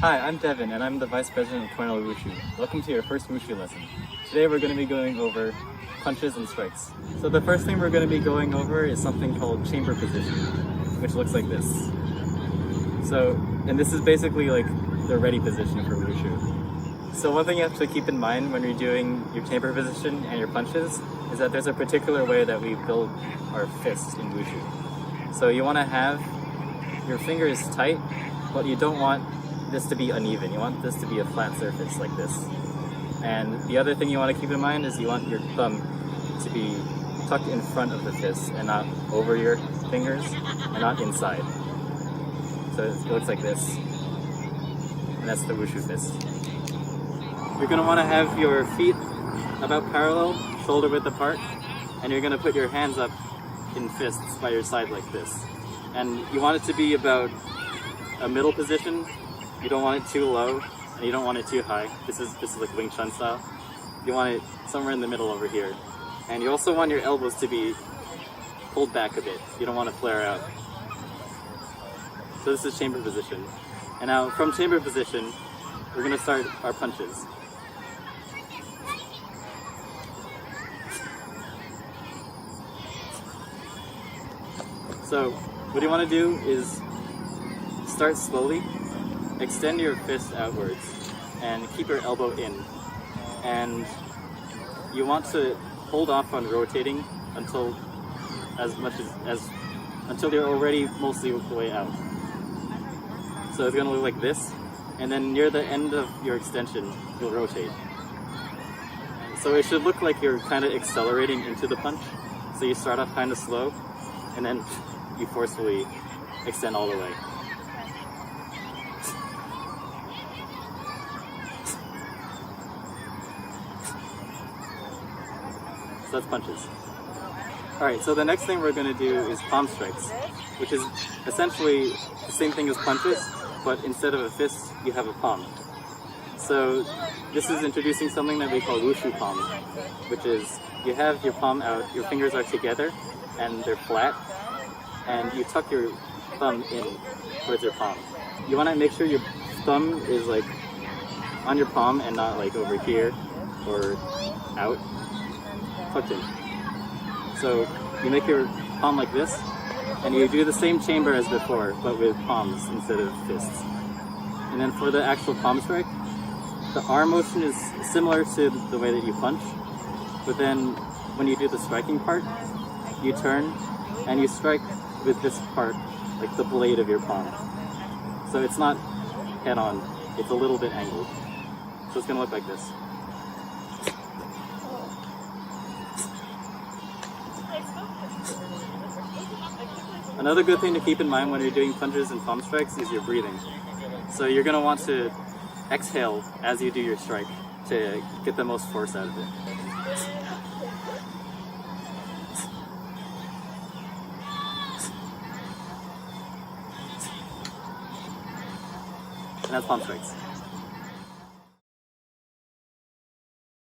Hi, I'm Devin, and I'm the Vice President of Cornell Wushu. Welcome to your first Wushu lesson. Today we're going to be going over punches and strikes. So the first thing we're going to be going over is something called chamber position, which looks like this. And this is basically like the ready position for Wushu. So one thing you have to keep in mind when you're doing your chamber position and your punches is that there's a particular way that we build our fists in Wushu. So you want to have your fingers tight, but you don't want this to be uneven. You want this to be a flat surface like this. And the other thing you want to keep in mind is you want your thumb to be tucked in front of the fist and not over your fingers and not inside. So it looks like this. And that's the Wushu Fist. You're going to want to have your feet about parallel, shoulder width apart, and you're going to put your hands up in fists by your side like this. And you want it to be about a middle position. You don't want it too low, and you don't want it too high. This is like Wing Chun style. You want it somewhere in the middle over here. And you also want your elbows to be pulled back a bit. You don't want to flare out. So this is chamber position. And now from chamber position, we're going to start our punches. So what you want to do is start slowly. Extend your fist outwards and keep your elbow in. And you want to hold off on rotating until until you're already mostly the way out. So it's going to look like this, and then near the end of your extension, you'll rotate. So it should look like you're kind of accelerating into the punch. So you start off kind of slow, and then you forcefully extend all the way. So that's punches. Alright, so the next thing we're going to do is palm strikes, which is essentially the same thing as punches, but instead of a fist, you have a palm. So this is introducing something that we call Wushu palm, which is you have your palm out, your fingers are together, and they're flat, and you tuck your thumb in towards your palm. You want to make sure your thumb is like on your palm and not like over here or out. Tucked in. So you make your palm like this, and you do the same chamber as before, but with palms instead of fists. And then for the actual palm strike, the arm motion is similar to the way that you punch, but then when you do the striking part, you turn and you strike with this part, like the blade of your palm. So it's not head on, it's a little bit angled. So it's going to look like this. Another good thing to keep in mind when you're doing punches and palm strikes is your breathing. So you're going to want to exhale as you do your strike to get the most force out of it. And that's palm strikes.